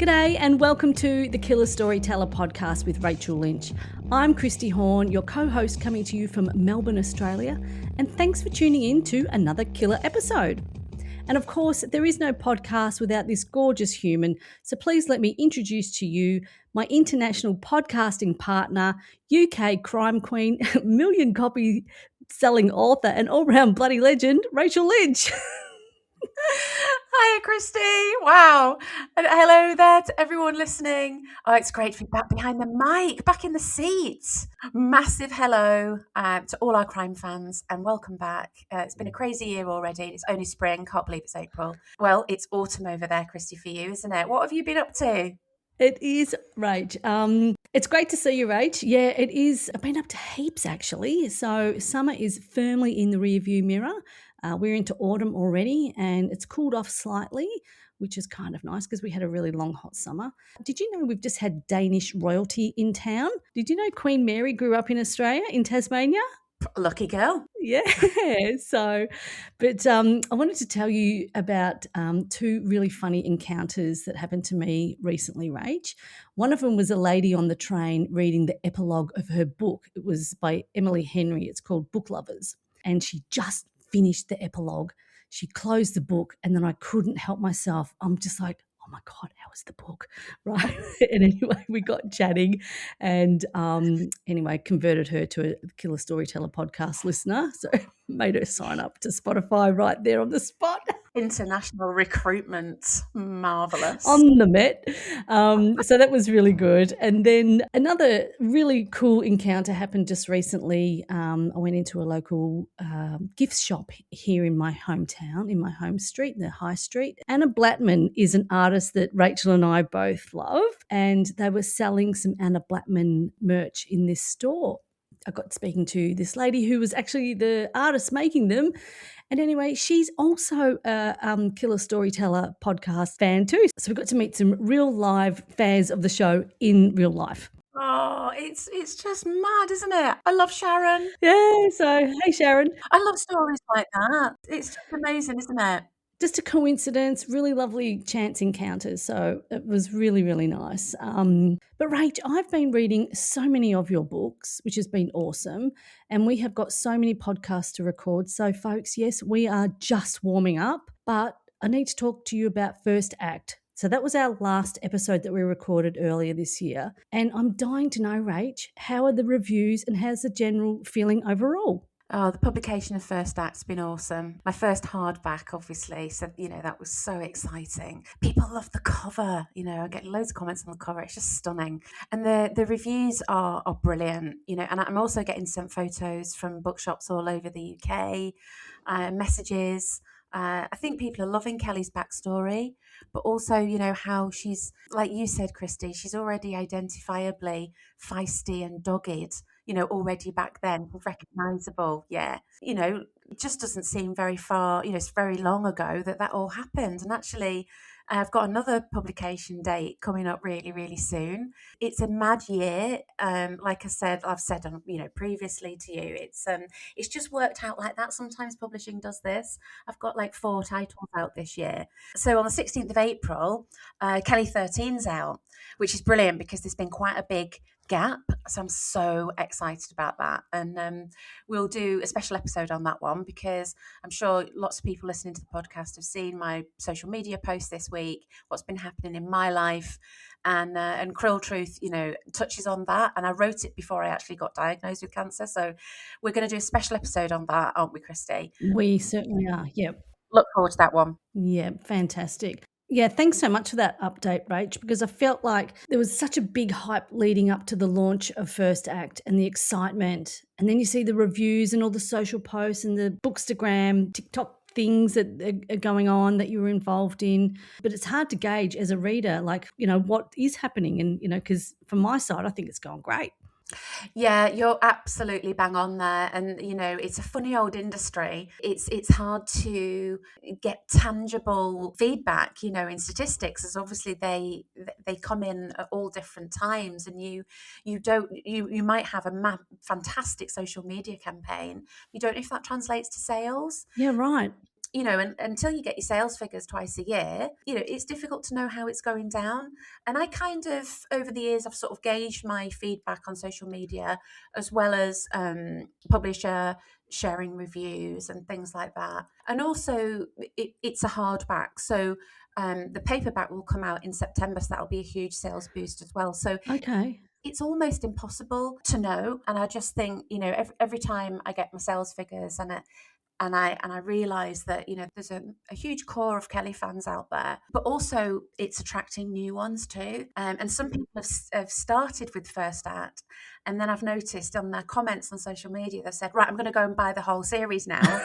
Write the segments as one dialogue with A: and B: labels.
A: G'day and welcome to the Killer Storyteller podcast with Rachel Lynch. I'm Christy Horn, your co-host coming to you from Melbourne, Australia, and thanks for tuning in to another killer episode. And of course, there is no podcast without this gorgeous human, so please let me introduce to you my international podcasting partner, UK crime queen, million copy selling author and all-round bloody legend, Rachel Lynch.
B: Hi, Christy. Wow. And hello there to everyone listening. Oh, it's great to be back behind the mic, back in the seats. Massive hello to all our crime fans and welcome back. It's been a crazy year already. It's only spring. Can't believe it's April. Well, it's autumn over there, Christy, for you, isn't it? What have you been up to?
A: It is, Rach. It's great to see you, Rach. Yeah, it is. I've been up to heaps, actually. So summer is firmly in the rearview mirror. We're into autumn already and it's cooled off slightly, which is kind of nice because we had a really long, hot summer. Did you know we've just had Danish royalty in town? Did you know Queen Mary grew up in Australia, in Tasmania?
B: Lucky girl.
A: Yeah. But I wanted to tell you about two really funny encounters that happened to me recently, Rach. One of them was a lady on the train reading the epilogue of her book. It was by Emily Henry. It's called Book Lovers. And she just finished the epilogue. She closed the book and then I couldn't help myself. I'm just like, oh my God, how was the book? Right. And anyway, we got chatting and anyway, converted her to a Killer Storyteller podcast listener. So made her sign up to Spotify right there on the spot.
B: International recruitment. Marvellous.
A: On the Met. So that was really good. And then another really cool encounter happened just recently. I went into a local gift shop here in my hometown, in my home street, the High Street. Anna Blattman is an artist that Rachel and I both love, and they were selling some Anna Blattman merch in this store. I got speaking to this lady who was actually the artist making them. And anyway, she's also a Killer Storyteller podcast fan too. So we got to meet some real live fans of the show in real life.
B: Oh, it's just mad, isn't it? I love Sharon.
A: Yeah, so hey Sharon.
B: I love stories like that. It's just amazing, isn't it?
A: Just a coincidence, really lovely chance encounters. So it was really, really nice. But Rach, I've been reading so many of your books, which has been awesome. And we have got so many podcasts to record. So folks, yes, we are just warming up, but I need to talk to you about First Act. So that was our last episode that we recorded earlier this year. And I'm dying to know, Rach, how are the reviews and how's the general feeling overall?
B: Oh, the publication of First Act's been awesome. My first hardback, obviously. So, that was so exciting. People love the cover. I get loads of comments on the cover. It's just stunning. And the reviews are brilliant, and I'm also getting sent photos from bookshops all over the UK, messages. I think people are loving Kelly's backstory, but also, how she's, like you said, Christy, she's already identifiably feisty and dogged. Already back then, recognisable. Yeah. It just doesn't seem very far, it's very long ago that all happened. And actually, I've got another publication date coming up really, really soon. It's a mad year. Like I've said, previously to you, it's just worked out like that. Sometimes publishing does this. I've got like 4 titles out this year. So on the 16th of April, Kelly 13's out, which is brilliant because there's been quite a big gap. So I'm so excited about that. And we'll do a special episode on that one because I'm sure lots of people listening to the podcast have seen my social media post this week, what's been happening in my life. And Cruel Truth, touches on that. And I wrote it before I actually got diagnosed with cancer. So we're going to do a special episode on that, aren't we, Christy?
A: We certainly are. Yep.
B: Look forward to that one.
A: Yeah, fantastic. Yeah, thanks so much for that update, Rach, because I felt like there was such a big hype leading up to the launch of First Act and the excitement. And then you see the reviews and all the social posts and the Bookstagram, TikTok things that are going on that you were involved in. But it's hard to gauge as a reader, what is happening. And, because from my side, I think it's going great.
B: Yeah, you're absolutely bang on there. And, it's a funny old industry. It's hard to get tangible feedback, in statistics, as obviously they come in at all different times. And you might have a fantastic social media campaign. You don't know if that translates to sales.
A: Yeah, right.
B: and until you get your sales figures twice a year, it's difficult to know how it's going down. And I kind of, over the years, I've sort of gauged my feedback on social media, as well as publisher sharing reviews and things like that. And also, it's a hardback. So the paperback will come out in September, so that'll be a huge sales boost as well. So
A: Okay.
B: it's almost impossible to know. And I just think, every time I get my sales figures and I realize that there's a huge core of Kelly fans out there, but also it's attracting new ones too. And some people have started with First Act, and then I've noticed on their comments on social media they've said, right, I'm going to go and buy the whole series now.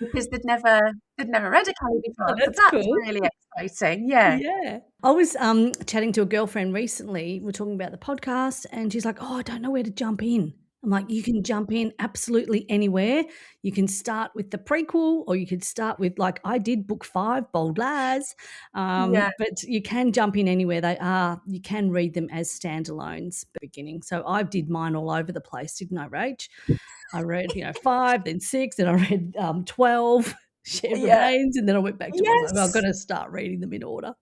B: Because they'd never read a Kelly before.
A: Oh,
B: So
A: that's
B: that's
A: cool.
B: really exciting. Yeah.
A: Yeah. I was chatting to a girlfriend recently. We're talking about the podcast, and she's like, "Oh, I don't know where to jump in." I'm like, "You can jump in absolutely anywhere. You can start with the prequel, or you could start with, like I did, book 5, Bold Lads.
B: Yeah.
A: But you can jump in anywhere. You can read them as standalones at the beginning. So I did mine all over the place, didn't I, Rach? I read, 5, then 6, then I read 12. Share
B: Yeah.
A: remains, and then I went back to it. I was like, "Well, I've got
B: Yes.
A: to start reading them in order."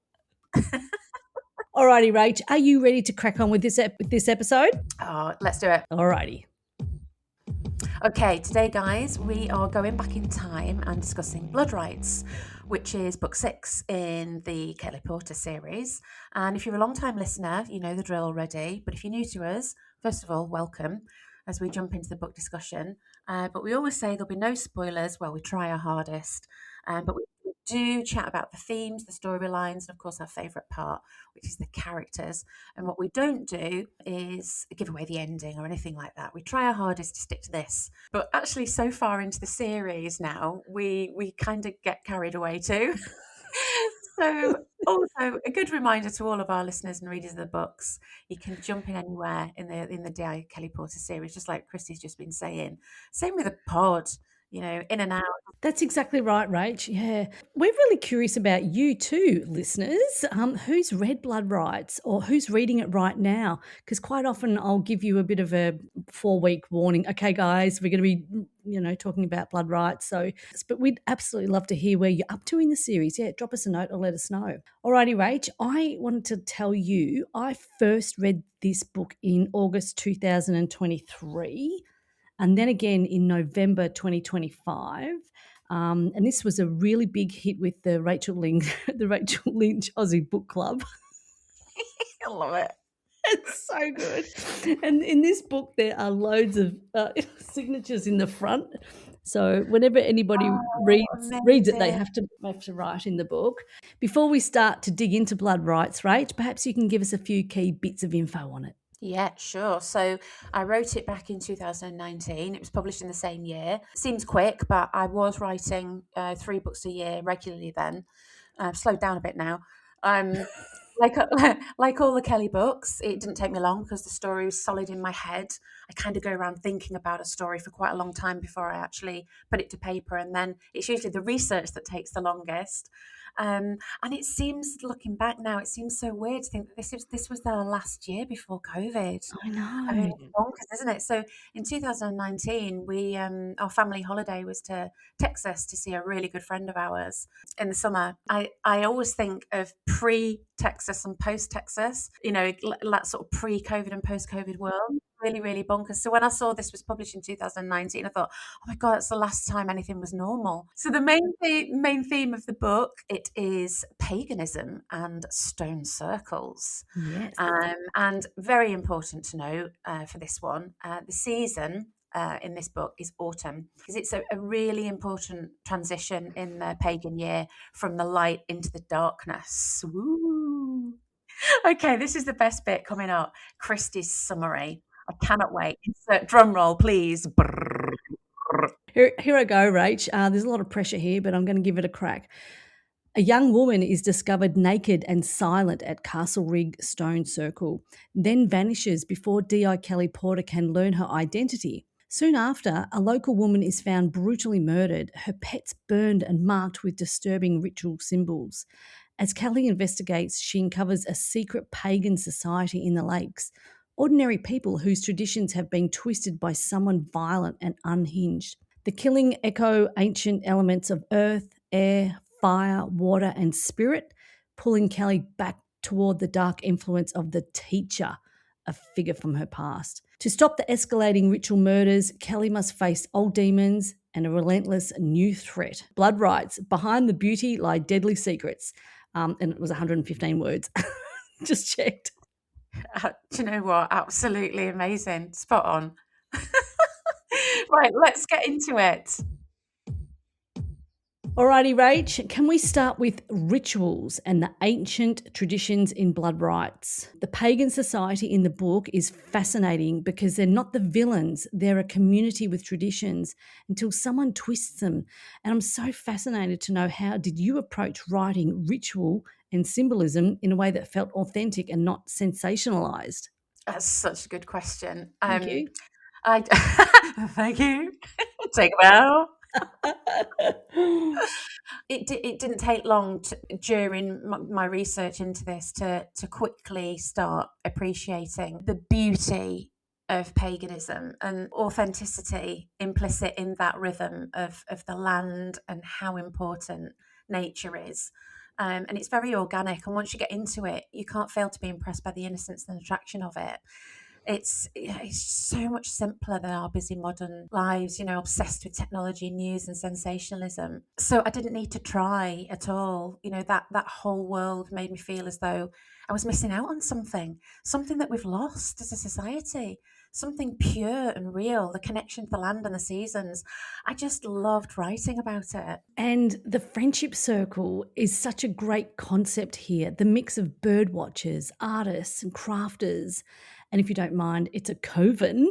A: Alrighty, Rach, are you ready to crack on with this episode?
B: Oh, let's do it.
A: Alrighty.
B: Okay, today, guys, we are going back in time and discussing Blood Rites, which is book 6 in the Kelly Porter series. And if you're a long-time listener, you know the drill already. But if you're new to us, first of all, welcome as we jump into the book discussion. But we always say there'll be no spoilers. Well, we try our hardest. But we do chat about the themes, the storylines, and of course our favourite part, which is the characters. And what we don't do is give away the ending or anything like that. We try our hardest to stick to this. But actually, so far into the series now, we kind of get carried away too. So also a good reminder to all of our listeners and readers of the books, you can jump in anywhere in the D.I. Kelly Porter series, just like Christy's just been saying. Same with the pod, in and out.
A: That's exactly right, Rach. Yeah. We're really curious about you too, listeners. Who's read Blood Rites or who's reading it right now? Because quite often I'll give you a bit of a 4-week warning. Okay, guys, we're going to be, talking about Blood Rites. But we'd absolutely love to hear where you're up to in the series. Yeah, drop us a note or let us know. Alrighty, Rach, I wanted to tell you I first read this book in August 2023. And then again in November 2025. And this was a really big hit with the Rachel Lynch Aussie Book Club.
B: I love it.
A: It's so good. And in this book, there are loads of signatures in the front. So whenever anybody reads it, they have to write in the book. Before we start to dig into Blood Rites, Rach, perhaps you can give us a few key bits of info on it.
B: Yeah, sure. So I wrote it back in 2019. It was published in the same year. Seems quick, but I was writing 3 books a year regularly then. I've slowed down a bit now. Like like all the Kelly books, it didn't take me long because the story was solid in my head. I kind of go around thinking about a story for quite a long time before I actually put it to paper, and then it's usually the research that takes the longest. And it seems, looking back now, it seems so weird to think that this was the last year before COVID.
A: I know.
B: I mean, it's bonkers, isn't it? So in 2019, we our family holiday was to Texas to see a really good friend of ours in the summer. I always think of pre-Texas and post-Texas, that sort of pre-COVID and post-COVID world. Really, really bonkers. So when I saw this was published in 2019, I thought, oh my God, it's the last time anything was normal. So the main theme of the book, it is paganism and stone circles.
A: Yes.
B: And very important to know for this one, the season in this book is autumn, because it's a really important transition in the pagan year from the light into the darkness. Woo! Okay, this is the best bit coming up. Christie's summary. I cannot wait. Insert drum roll, please.
A: Here I go, Rach. There's a lot of pressure here, but I'm going to give it a crack. A young woman is discovered naked and silent at Castlerigg Stone Circle, then vanishes before D.I. Kelly Porter can learn her identity. Soon after, a local woman is found brutally murdered, her pets burned and marked with disturbing ritual symbols. As Kelly investigates, she uncovers a secret pagan society in the lakes, ordinary people whose traditions have been twisted by someone violent and unhinged. The killing echo ancient elements of earth, air, fire, water, and spirit, pulling Kelly back toward the dark influence of the teacher, a figure from her past. To stop the escalating ritual murders, Kelly must face old demons and a relentless new threat. Blood Rites. Behind the beauty lie deadly secrets. And it was 115 words. Just checked.
B: Do you know what? Absolutely amazing. Spot on. Right, let's get into it.
A: Alrighty, Rach, can we start with rituals and the ancient traditions in Blood Rites? The pagan society in the book is fascinating because they're not the villains, they're a community with traditions until someone twists them. And I'm so fascinated to know, how did you approach writing ritual and symbolism in a way that felt authentic and not sensationalized?
B: That's such a good question.
A: Thank you.
B: Thank you. Take a bow. It didn't take long during my research into this to quickly start appreciating the beauty of paganism and authenticity implicit in that rhythm of the land and how important nature is. And it's very organic. And once you get into it, you can't fail to be impressed by the innocence and attraction of it. It's so much simpler than our busy modern lives, obsessed with technology, news, and sensationalism. So I didn't need to try at all. That whole world made me feel as though I was missing out on something that we've lost as a society, something pure and real, the connection to the land and the seasons. I just loved writing about it.
A: And the friendship circle is such a great concept here. The mix of bird watchers, artists, and crafters. And if you don't mind, it's a coven.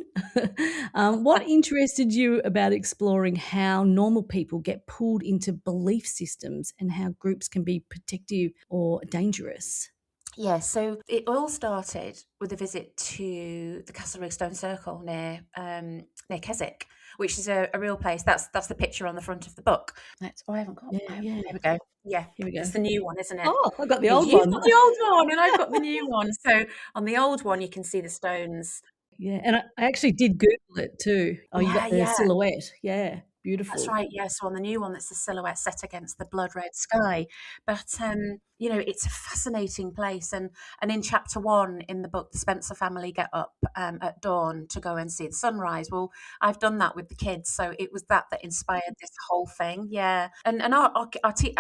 A: What interested you about exploring how normal people get pulled into belief systems and how groups can be protective or dangerous?
B: Yeah, so it all started with a visit to the Castlerigg Stone Circle near Keswick, which is a real place. That's the picture on the front of the book. I haven't got.
A: Yeah.
B: There we go. Yeah,
A: Here we go.
B: it's the new one, isn't it?
A: Oh, I've got the
B: Yeah,
A: old
B: you've
A: one.
B: got the old one, and I've got the new one. So on the old one, you can see the stones.
A: Yeah, and I actually did Google it too. Oh, you got the
B: Yeah.
A: silhouette. Yeah,
B: That's
A: beautiful.
B: right, yeah. So on the new one, that's the silhouette set against the blood red sky. But it's a fascinating place. And in chapter 1 in the book, the Spencer family get up at dawn to go and see the sunrise. Well, I've done that with the kids, so it was that inspired this whole thing. Yeah, and our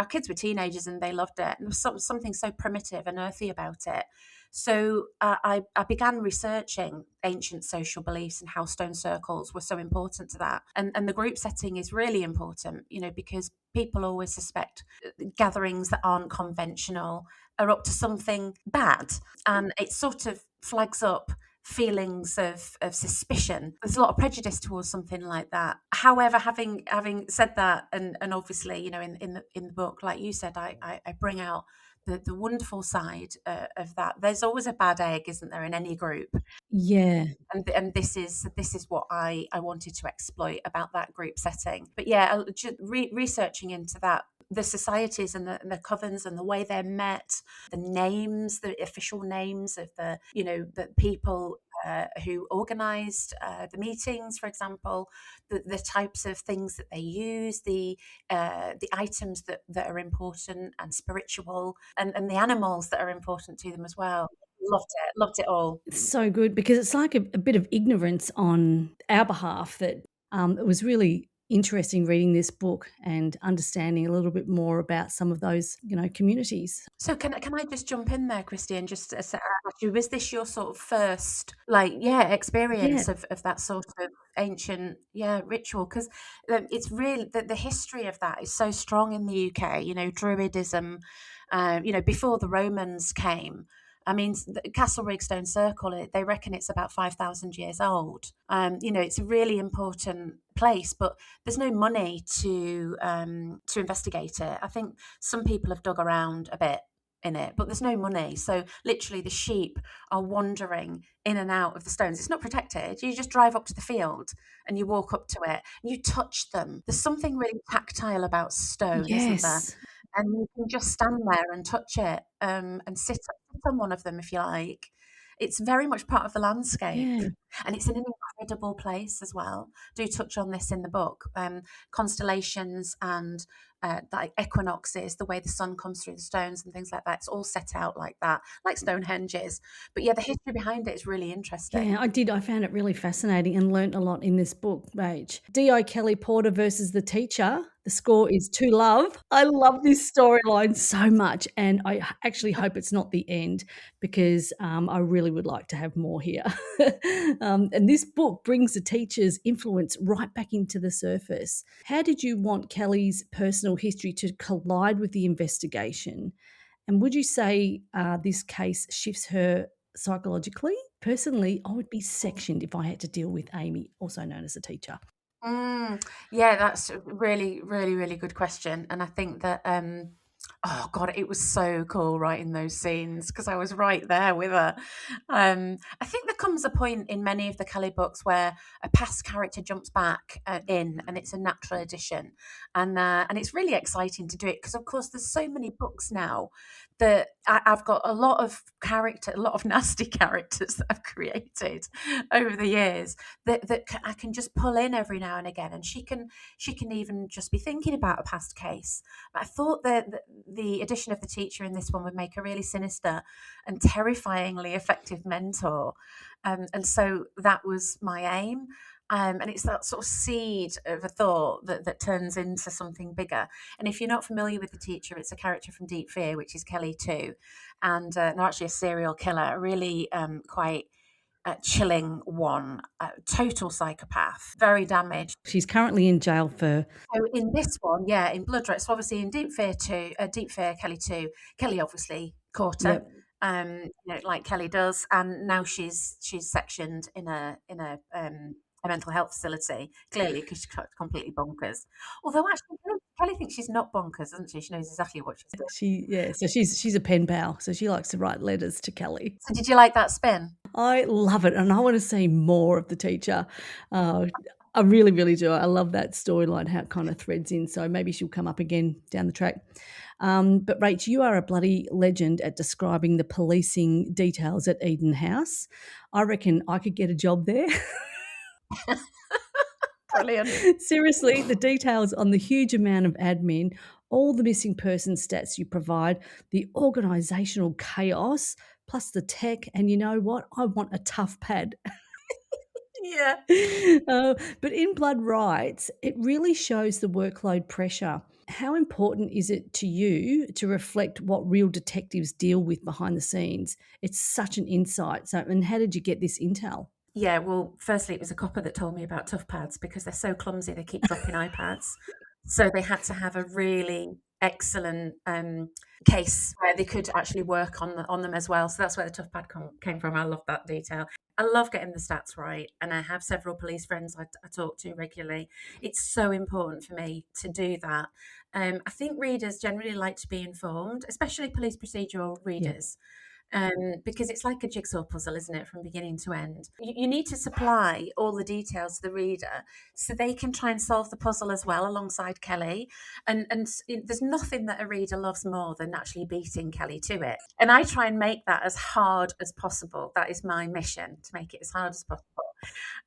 B: kids were teenagers and they loved it. And there was something so primitive and earthy about it. So I began researching ancient social beliefs and how stone circles were so important to that. And the group setting is really important, because people always suspect gatherings that aren't conventional are up to something bad. And it sort of flags up feelings of suspicion. There's a lot of prejudice towards something like that. However, having said that, and obviously, in the book, like you said, I bring out the wonderful side of that. There's always a bad egg, isn't there, in any group?
A: Yeah.
B: And this is what I wanted to exploit about that group setting. But yeah, just researching into that, the societies and the covens and the way they're met, the names, the official names of the people who organised the meetings, for example, the types of things that they use, the items that are important and spiritual, and the animals that are important to them as well. Loved it all.
A: It's so good because it's like a bit of ignorance on our behalf that it was really interesting reading this book and understanding a little bit more about some of those, communities.
B: So can I just jump in there, Christy, and just ask you, was this your sort of first, experience
A: Yeah.
B: of that sort of ancient, ritual? Because it's really, the history of that is so strong in the UK, Druidism, before the Romans came. I mean, the Castlerigg Stone Circle, they reckon it's about 5,000 years old. It's a really important place, but there's no money to investigate it. I think some people have dug around a bit in it, but there's no money. So literally the sheep are wandering in and out of the stones. It's not protected. You just drive up to the field and you walk up to it and you touch them. There's something really tactile about stone, isn't there?
A: Yes.
B: And you can just stand there and touch it and sit on one of them if you like. It's very much part of the landscape.
A: Yeah.
B: And it's in an unforgettable place as well. Do touch on this in the book. Constellations and like equinoxes, the way the sun comes through the stones and things like that. It's all set out like that, like Stonehenge is. But yeah, the history behind it is really interesting.
A: Yeah, I did. I found it really fascinating and learnt a lot in this book, Rach. D.I. Kelly Porter versus the teacher. The score is 2-Love. I love this storyline so much, and I actually hope it's not the end because I really would like to have more here. And this book brings the teacher's influence right back into the surface. How did you want Kelly's personal history to collide with the investigation? And would you say this case shifts her psychologically? Personally, I would be sectioned if I had to deal with Amy, also known as a teacher.
B: Yeah, that's a really, really, really good question. And I think that, oh God, it was so cool writing those scenes because I was right there with her. I think there comes a point in many of the Kelly books where a past character jumps back in, and it's a natural addition, and it's really exciting to do it because, of course, there's so many books now that I've got a lot of a lot of nasty characters that I've created over the years that I can just pull in every now and again, and she can even just be thinking about a past case. But I thought that the addition of the teacher in this one would make a really sinister and terrifyingly effective mentor, and so that was my aim. And it's that sort of seed of a thought that turns into something bigger. And if you're not familiar with the teacher, it's a character from Deep Fear, which is Kelly too, and they're actually a serial killer, a really quite chilling one, total psychopath, very damaged.
A: She's currently in jail for.
B: So in this one, yeah, in Blood Rites, so obviously in Deep Fear 2, Deep Fear Kelly 2, Kelly obviously caught her,
A: Yep.
B: like Kelly does, and now she's sectioned in a mental health facility, clearly because she's completely bonkers. Although actually, Kelly thinks she's not bonkers, doesn't she? She knows exactly what she's doing.
A: So she's a pen pal, so she likes to write letters to Kelly.
B: So did you like that spin?
A: I love it, and I want to see more of the teacher. I really, really do. I love that storyline, how it kind of threads in. So maybe she'll come up again down the track. But Rach, you are a bloody legend at describing the policing details at Eden House. I reckon I could get a job there.
B: Brilliant.
A: Seriously, the details on the huge amount of admin, all the missing person stats you provide, the organisational chaos, plus the tech, and you know what? I want a tough pad.
B: Yeah.
A: But in Blood Rites, it really shows the workload pressure. How important is it to you to reflect what real detectives deal with behind the scenes? It's such an insight. So, and how did you get this intel?
B: Yeah, well, firstly, it was a copper that told me about tough pads because they're so clumsy, they keep dropping iPads. So they had to have a really excellent case where they could actually work on them as well. So that's where the tough pad came from. I love that detail. I love getting the stats right, and I have several police friends I talk to regularly. It's so important for me to do that. I think readers generally like to be informed, especially police procedural readers. Because it's like a jigsaw puzzle, isn't it, from beginning to end? You need to supply all the details to the reader so they can try and solve the puzzle as well alongside Kelly. And there's nothing that a reader loves more than actually beating Kelly to it. And I try and make that as hard as possible. That is my mission, to make it as hard as possible.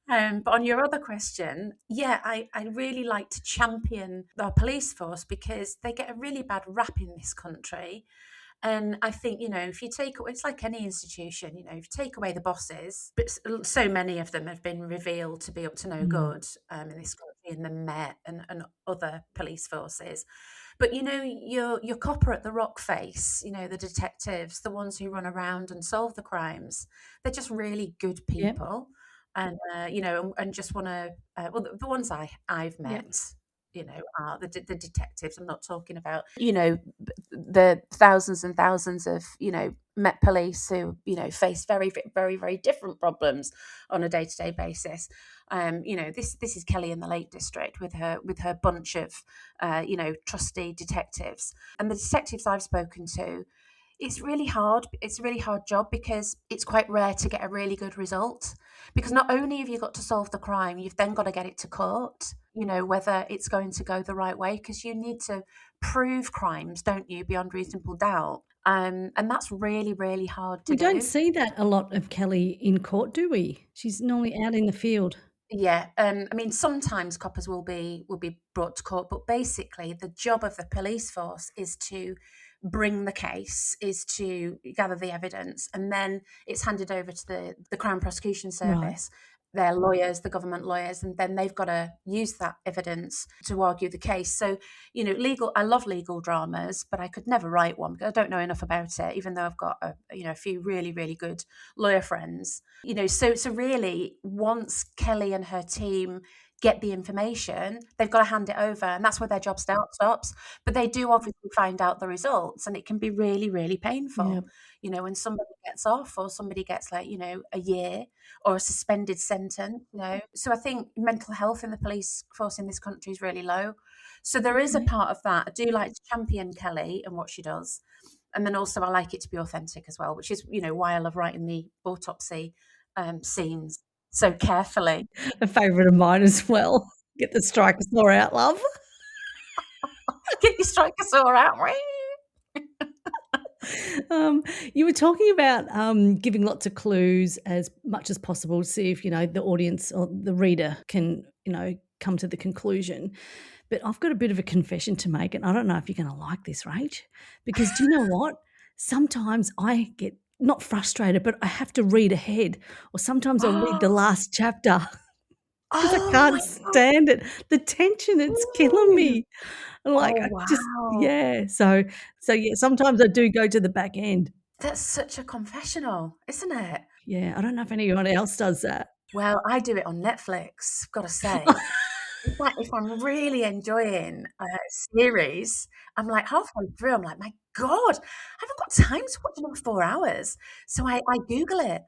B: But on your other question, yeah, I really like to champion our police force because they get a really bad rap in this country. And I think, if you take away, it's like any institution, if you take away the bosses, but so many of them have been revealed to be up to no good in this country, in the Met and other police forces. But, your copper at the rock face, the detectives, the ones who run around and solve the crimes, they're just really good people. Yep. And, and just want to, well, the ones I've met. Yep. Are the detectives. I'm not talking about, the thousands and thousands of, Met police who, face very, very, very different problems on a day-to-day basis. This is Kelly in the Lake District with her bunch of, trusty detectives. And the detectives I've spoken to, it's really hard. It's a really hard job because it's quite rare to get a really good result. Because not only have you got to solve the crime, you've then got to get it to court, whether it's going to go the right way, because you need to prove crimes, don't you, beyond reasonable doubt. And that's really, really hard to
A: We don't
B: do.
A: see that a lot of Kelly in court, do we? She's normally out in the field.
B: Yeah, I mean, sometimes coppers will be brought to court, but basically, the job of the police force is to bring the case, is to gather the evidence, and then it's handed over to the Crown Prosecution
A: Right.
B: Service, their lawyers, the government lawyers, and then they've got to use that evidence to argue the case. So, you know, legal. I love legal dramas, but I could never write one because I don't know enough about it. Even though I've got a few really, really good lawyer friends. You know, so really, once Kelly and her team get the information, they've got to hand it over, and that's where their job stops. But they do obviously find out the results, and it can be really, really
A: Yeah.
B: painful. You know, when somebody gets off, or somebody gets like a year or a suspended sentence. You know, so I think mental health in the police force in this country is really low. So there is a
A: Okay.
B: part of that. I do like to champion Kelly and what she does. And then also I like it to be authentic as well, which is, why I love writing the autopsy scenes so carefully.
A: A favourite of mine as well. Get the striker saw out, love.
B: Get your striker saw out.
A: You were talking about giving lots of clues as much as possible to see if the audience or the reader can come to the conclusion. But I've got a bit of a confession to make, and I don't know if you're going to like this, Rach, because do you know what? Sometimes I get not frustrated, but I have to read ahead, or sometimes I'll read the last chapter because I
B: Oh
A: can't
B: my
A: stand it. The tension, it's killing
B: God.
A: me. And like,
B: Oh
A: I just,
B: wow.
A: yeah. So yeah, sometimes I do go to the back end.
B: That's such a confessional, isn't it?
A: Yeah, I don't know if anyone else does that.
B: Well, I do it on Netflix, got to say. If I'm really enjoying a series, I'm like halfway through, I'm like, my God, I haven't got time to watch another 4 hours. So I Google it.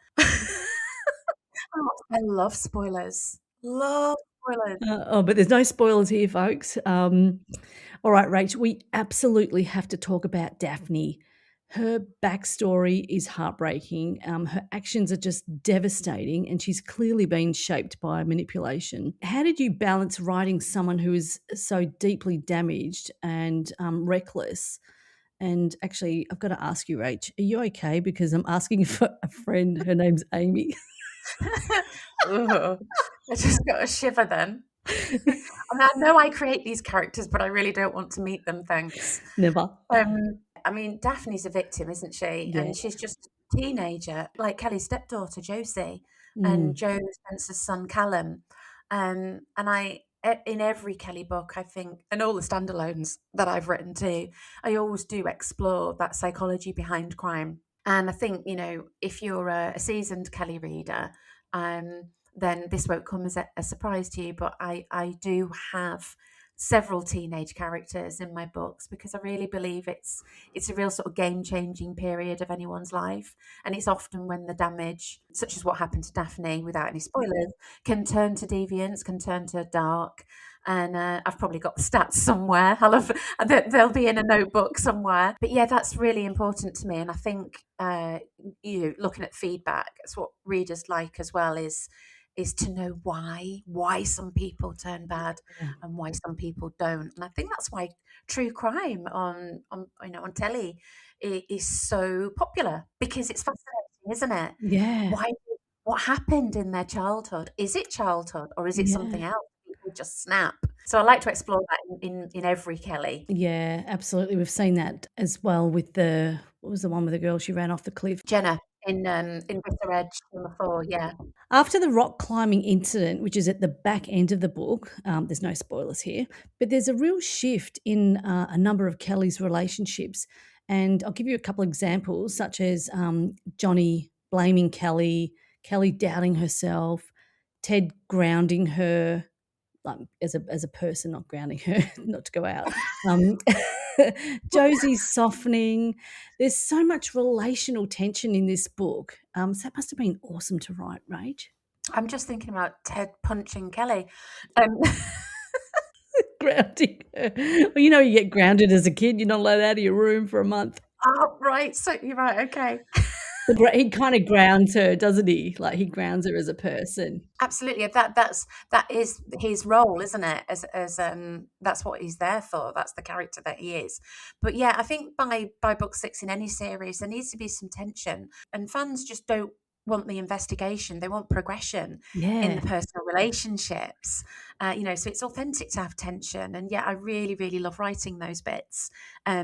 B: Oh, I love spoilers. Love spoilers.
A: But there's no spoilers here, folks. All right, Rach, we absolutely have to talk about Daphne. Her backstory is heartbreaking. Her actions are just devastating, and she's clearly been shaped by manipulation. How did you balance writing someone who is so deeply damaged and reckless? And actually, I've got to ask you, Rach, are you okay? Because I'm asking for a friend. Her name's Amy.
B: Ugh. I just got a shiver then. I know I create these characters, but I really don't want to meet them, thanks.
A: Never.
B: I mean, Daphne's a victim, isn't she?
A: Yeah.
B: And she's just a teenager, like Kelly's stepdaughter, Josie, and
A: Mm.
B: Joe Spencer's son, Callum. In every Kelly book, I think, and all the standalones that I've written too, I always do explore that psychology behind crime. And I think, if you're a seasoned Kelly reader, then this won't come as a surprise to you. But I do have several teenage characters in my books because I really believe it's a real sort of game-changing period of anyone's life. And it's often when the damage, such as what happened to Daphne, without any spoilers, can turn to deviance, can turn to dark. And I've probably got the stats somewhere. They'll be in a notebook somewhere. But yeah, that's really important to me. And I think looking at feedback, that's what readers like as well, is to know why some people turn bad
A: Yeah.
B: and why some people don't. And I think that's why true crime on telly is so popular, because it's fascinating, isn't it?
A: Yeah.
B: Why what happened in their childhood? Is it childhood or is it something
A: Yeah.
B: else? People just snap. So I like to explore that in every Kelly.
A: Yeah, absolutely. We've seen that as well with what was the one with the girl, she ran off the cliff?
B: Jenna in Bitter Edge number 4, yeah.
A: After the rock climbing incident, which is at the back end of the book, there's no spoilers here, but there's a real shift in a number of Kelly's relationships. And I'll give you a couple of examples, such as Johnny blaming Kelly, Kelly doubting herself, Ted grounding her, like as a person, not grounding her, not to go out. Josie's softening. There's so much relational tension in this book. So that must have been awesome to write, Rach.
B: I'm just thinking about Ted punching Kelly. Um,
A: Grounding her. Well, you get grounded as a kid. You're not allowed out of your room for a month.
B: oh, right. So you're right. Okay.
A: He kind of grounds her, doesn't he? Like, he grounds her as a person.
B: Absolutely. That is his role, isn't it? As that's what he's there for. That's the character that he is. But yeah, I think by book 6 in any series, there needs to be some tension, and fans just don't want the investigation. They want progression in the
A: Yeah.
B: personal relationships. So it's authentic to have tension. And yeah, I really, really love writing those bits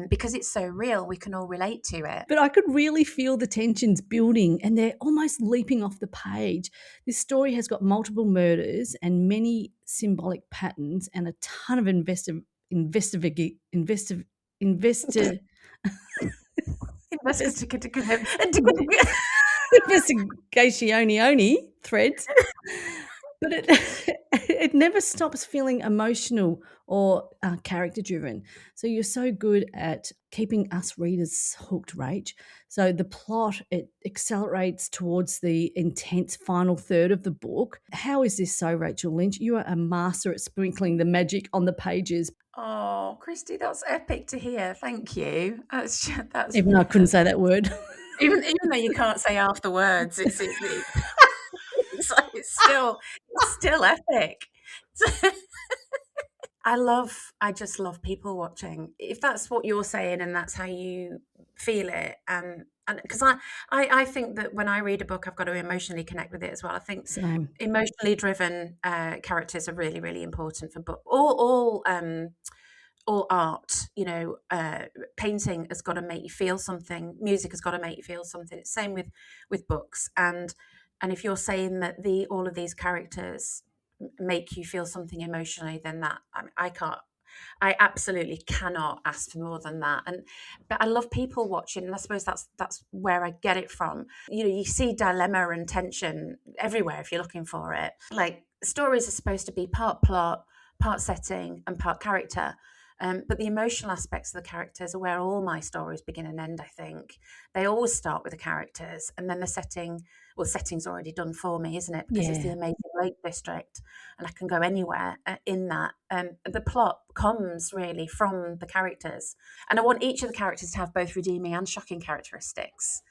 B: because it's so real. We can all relate to it.
A: But I could really feel the tensions building, and they're almost leaping off the page. This story has got multiple murders and many symbolic patterns and a ton of investi investigationioni threads. But it it never stops feeling emotional or character driven. So you're so good at keeping us readers hooked, Rach. So the plot, it accelerates towards the intense final third of the book. How is this so, Rachel Lynch? You are a master at sprinkling the magic on the pages.
B: Oh, Christy, that's epic to hear. Thank you. That's
A: Even though I couldn't say that word.
B: even though you can't say half the words, it's still epic. I just love people watching. If that's what you're saying and that's how you feel it, and because I think that when I read a book, I've got to emotionally connect with it as well. I think
A: Same.
B: emotionally driven characters are really, really important for book. All art, painting has got to make you feel something. Music has got to make you feel something. It's same with books, and if you're saying that all of these characters make you feel something emotionally, then that I absolutely cannot ask for more than that. But I love people watching, and I suppose that's where I get it from. You see dilemma and tension everywhere if you're looking for it. Like, stories are supposed to be part plot, part setting, and part character. But the emotional aspects of the characters are where all my stories begin and end, I think. They always start with the characters, and then the setting. Well, setting's already done for me, isn't it? Because it's the amazing Lake District, and I can go anywhere in that. The plot comes really from the characters, and I want each of the characters to have both redeeming and shocking characteristics.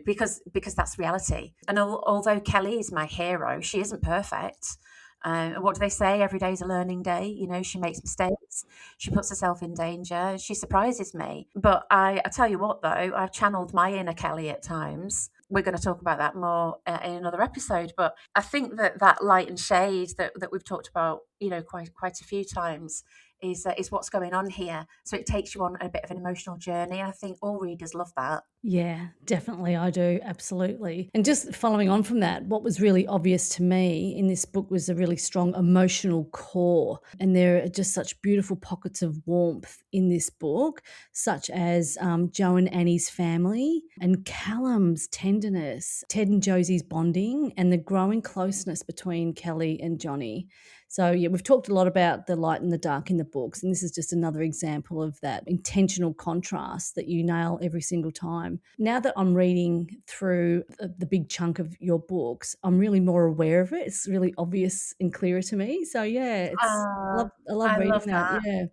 B: Because that's reality. And although Kelly is my hero, she isn't perfect. What do they say? Every day is a learning day. She makes mistakes. She puts herself in danger. She surprises me. But I tell you what, though, I've channeled my inner Kelly at times. We're going to talk about that more in another episode. But I think that light and shade that we've talked about, quite a few times, is what's going on here. So it takes you on a bit of an emotional journey. I think all readers love that.
A: Yeah, definitely. I do. Absolutely. And just following on from that, what was really obvious to me in this book was a really strong emotional core. And there are just such beautiful pockets of warmth in this book, such as Joe and Annie's family and Callum's tenderness, Ted and Josie's bonding, and the growing closeness between Kelly and Johnny. So, yeah, we've talked a lot about the light and the dark in the books, and this is just another example of that intentional contrast that you nail every single time. Now that I'm reading through the big chunk of your books, I'm really more aware of it. It's really obvious and clearer to me. So, yeah, I love
B: I
A: reading
B: love
A: that.
B: that.
A: Yeah.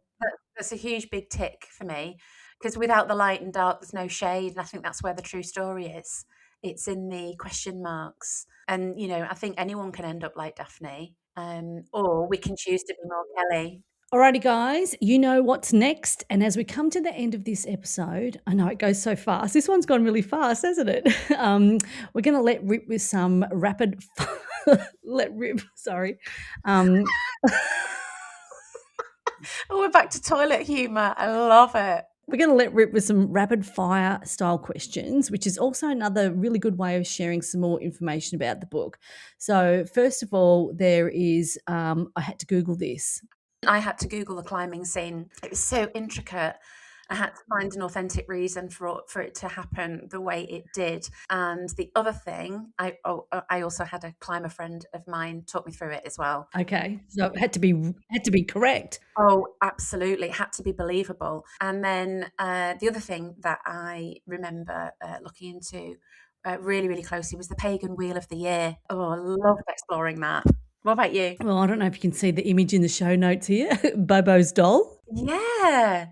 B: That's a huge big tick for me, because without the light and dark, there's no shade. And I think that's where the true story is. It's in the question marks. And, I think anyone can end up like Daphne, or we can choose to be more Kelly.
A: Alrighty, guys, you know what's next. And as we come to the end of this episode, I know it goes so fast. This one's gone really fast, hasn't it? We're going to let rip with some rapid let rip. Sorry.
B: Oh, we're back to toilet humour. I love it.
A: We're going to let rip with some rapid fire style questions, which is also another really good way of sharing some more information about the book. So, first of all, there is, I had to Google this.
B: I had to Google the climbing scene. It was so intricate. I had to find an authentic reason for it to happen the way it did. And the other thing, I also had a climber friend of mine talk me through it as well.
A: Okay, so it had to be correct.
B: Oh, absolutely, it had to be believable. And then the other thing that I remember looking into really, really closely was the pagan wheel of the year. Oh, I loved exploring that. What about you?
A: Well, I don't know if you can see the image in the show notes here. Bobo's doll.
B: Yeah.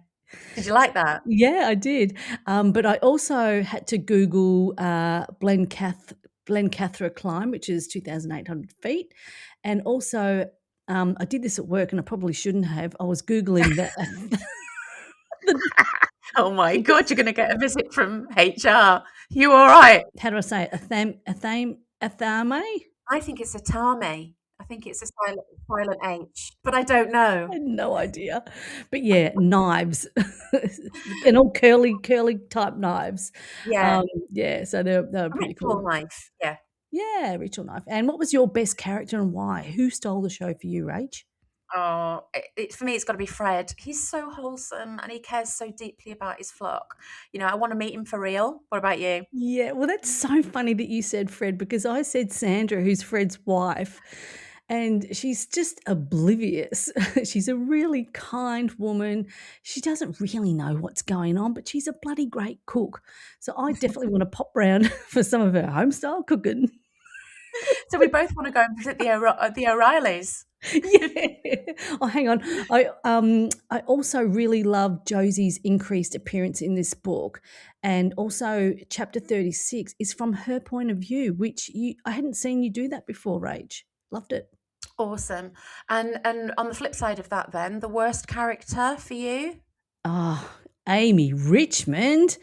B: Did you like that?
A: Yeah, I did. But I also had to Google Blencathra climb, which is 2,800 feet. And also, I did this at work and I probably shouldn't have. I was Googling that. the,
B: Oh my God, you're going to get a visit from HR. You all right?
A: how do I say it? Athame?
B: I think it's a Tame. I think it's a silent H, but I don't know.
A: I had no idea. But yeah, knives and all curly type knives.
B: Yeah,
A: Yeah, so they're
B: a
A: pretty
B: ritual
A: cool.
B: knife. Yeah.
A: Yeah, ritual knife. And what was your best character and why? Who stole the show for you, Rach?
B: Oh, for me, it's got to be Fred. He's so wholesome and he cares so deeply about his flock. You know, I want to meet him for real. What about you?
A: Yeah, well, that's so funny that you said Fred because I said Sandra, who's Fred's wife, and she's just oblivious. She's a really kind woman. She doesn't really know what's going on, but she's a bloody great cook. So I definitely want to pop round for some of her homestyle cooking.
B: So we both want to go and visit the O'Reillys.
A: Yeah. Oh, hang on. I also really love Josie's increased appearance in this book, and also chapter 36 is from her point of view, which I hadn't seen you do that before, Rach. Loved it.
B: Awesome. And on the flip side of that, then the worst character for you?
A: Ah, Amy Richmond,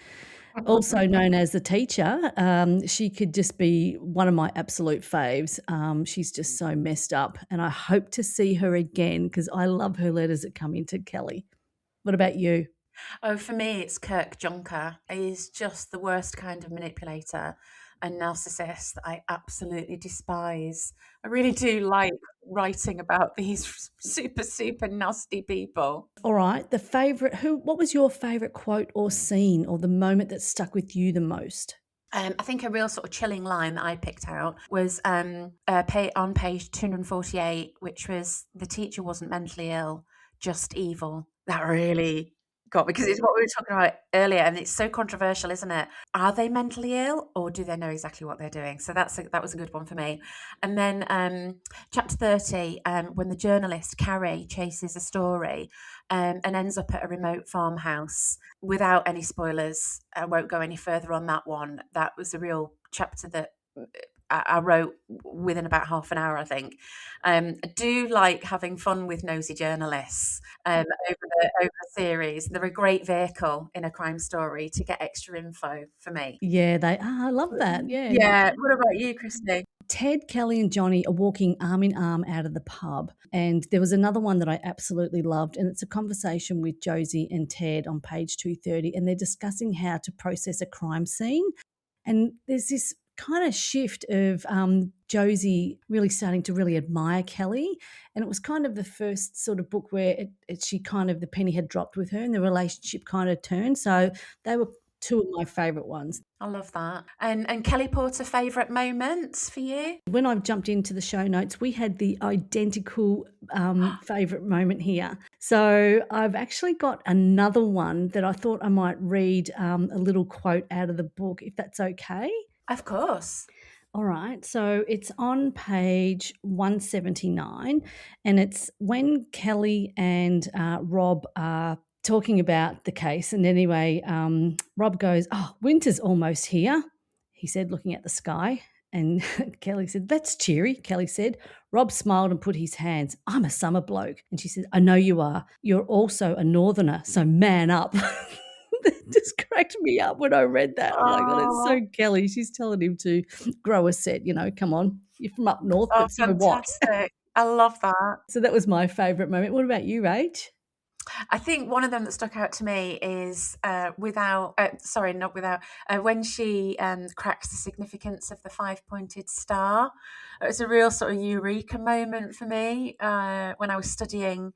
A: also known as the teacher. She could just be one of my absolute faves. She's just so messed up, and I hope to see her again because I love her letters that come into Kelly. What about you?
B: Oh, for me, it's Kirk Junker. He's just the worst kind of manipulator and narcissist that I absolutely despise. I really do like writing about these super, super nasty people.
A: All right, what was your favorite quote or scene or the moment that stuck with you the most?
B: I think a real sort of chilling line that I picked out was on page 248, which was the teacher wasn't mentally ill, just evil. That really got me because it's what we were talking about earlier, and it's so controversial, isn't it? Are they mentally ill, or do they know exactly what they're doing? So that was a good one for me. And then chapter 30, when the journalist Carrie chases a story and ends up at a remote farmhouse. Without any spoilers, I won't go any further on that one. That was a real chapter that I wrote within about half an hour, I think. I do like having fun with nosy journalists over the series. They're a great vehicle in a crime story to get extra info for me.
A: Yeah, they are. I love that. Yeah.
B: Yeah. What about you, Christy?
A: Ted, Kelly, and Johnny are walking arm in arm out of the pub. And there was another one that I absolutely loved, and it's a conversation with Josie and Ted on page 230, and they're discussing how to process a crime scene. And there's this kind of shift of Josie really starting to really admire Kelly. And it was kind of the first sort of book where she kind of, the penny had dropped with her and the relationship kind of turned. So they were two of my favourite ones.
B: I love that. And Kelly Porter, favourite moments for you?
A: When I've jumped into the show notes, we had the identical favourite moment here. So I've actually got another one that I thought I might read a little quote out of the book, if that's okay.
B: Of course.
A: All right. So it's on page 179, and it's when Kelly and Rob are talking about the case. And anyway, Rob goes, "Oh, winter's almost here," he said, looking at the sky. And Kelly said, "That's cheery," Kelly said. Rob smiled and put his hands. "I'm a summer bloke." And she said, "I know you are. You're also a northerner, so man up." That just cracked me up when I read that. I'm like, "Oh, that's so Kelly." She's telling him to grow a set, come on. You're from up north,
B: Oh,
A: but so what?
B: fantastic. I love that.
A: So that was my favourite moment. What about you, Rach?
B: I think one of them that stuck out to me is when she cracks the significance of the five-pointed star. It was a real sort of eureka moment for me when I was studying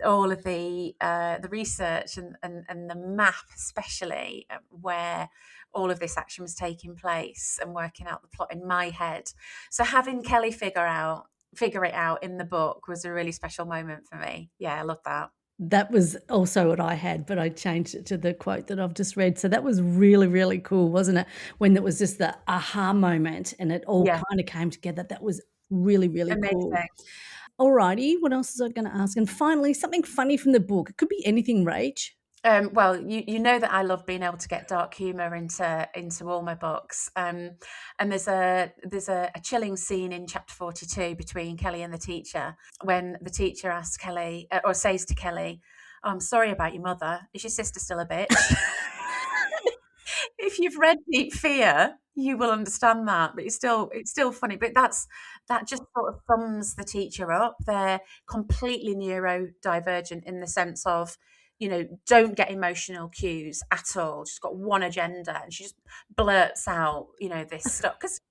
B: all of the research and the map, especially where all of this action was taking place and working out the plot in my head. So having Kelly figure it out in the book was a really special moment for me. Yeah, I love that.
A: That was also what I had, but I changed it to the quote that I've just read. So that was really, really cool, wasn't it? When it was just the aha moment and it all kind of came together. That was really, really cool.
B: Amazing.
A: All righty. What else was I going to ask? And finally, something funny from the book. It could be anything, Rach.
B: Well, you know that I love being able to get dark humour into all my books. And there's a chilling scene in chapter 42 between Kelly and the teacher, when the teacher asks Kelly, or says to Kelly, "Oh, I'm sorry about your mother. Is your sister still a bitch?" If you've read Deep Fear, you will understand that, but it's still funny. But that just sort of sums the teacher up. They're completely neurodivergent in the sense of, don't get emotional cues at all. She's got one agenda, and she just blurts out, this stuff because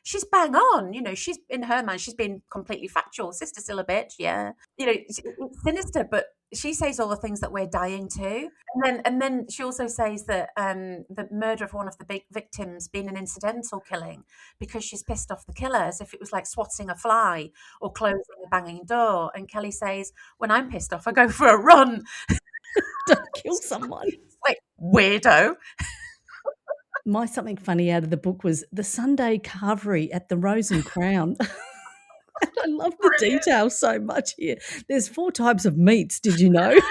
B: she's bang on. She's in her mind. She's been completely factual. Sister's still a bitch, yeah. It's sinister, but she says all the things that we're dying to. And then she also says that the murder of one of the big victims being an incidental killing because she's pissed off the killer, as if it was like swatting a fly or closing a banging door. And Kelly says, "When I'm pissed off, I go for a run."
A: Don't kill someone.
B: It's like, weirdo.
A: My something funny out of the book was the Sunday carvery at the Rose and Crown. And I love the detail so much here. There's 4 types of meats. Did you know? Did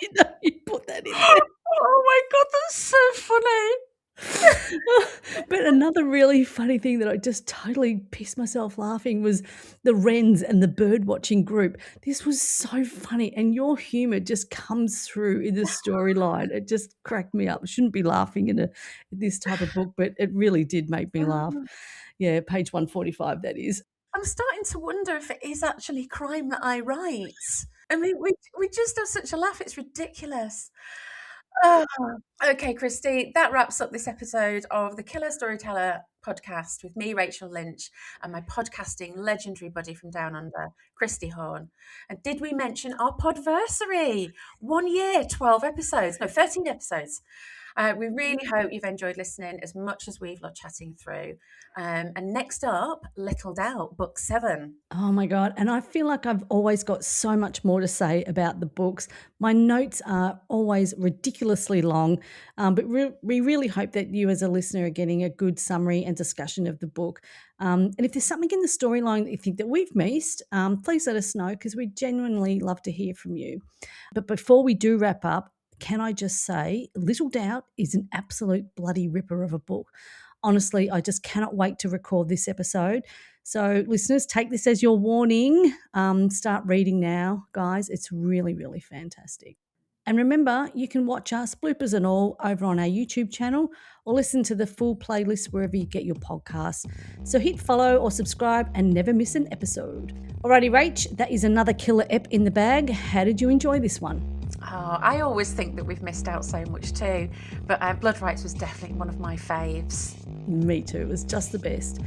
A: you know you put that in there?
B: Oh my God, that's so funny.
A: But another really funny thing that I just totally pissed myself laughing was the wrens and the bird watching group. This was so funny, and your humor just comes through in the storyline. It just cracked me up. I shouldn't be laughing in this type of book, but it really did make me laugh. Yeah, page 145, that is.
B: I'm starting to wonder if it is actually crime that I write. I mean, we just have such a laugh. It's ridiculous. Okay, Christy, that wraps up this episode of the Killer Storyteller podcast with me, Rachel Lynch, and my podcasting legendary buddy from Down Under, Christy Horn. And did we mention our podversary? 1 year, 12 episodes, no, 13 episodes. We really hope you've enjoyed listening as much as we've loved chatting through. And next up, Little Doubt, book 7.
A: Oh my God. And I feel like I've always got so much more to say about the books. My notes are always ridiculously long, but we really hope that you as a listener are getting a good summary and discussion of the book. And if there's something in the storyline that you think that we've missed, please let us know, because we genuinely love to hear from you. But before we do wrap up, can I just say, Little Doubt is an absolute bloody ripper of a book. Honestly, I just cannot wait to record this episode. So listeners, take this as your warning. Start reading now, guys. It's really, really fantastic. And remember, you can watch us, bloopers and all, over on our YouTube channel, or listen to the full playlist wherever you get your podcasts. So hit follow or subscribe and never miss an episode. Alrighty, Rach, that is another killer ep in the bag. How did you enjoy this one?
B: Oh, I always think that we've missed out so much too, but Blood Rites was definitely one of my faves.
A: Me too. It was just the best.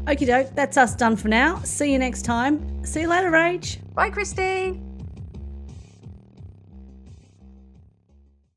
A: Okie doke, that's us done for now. See you next time. See you later, Rach.
B: Bye, Christy.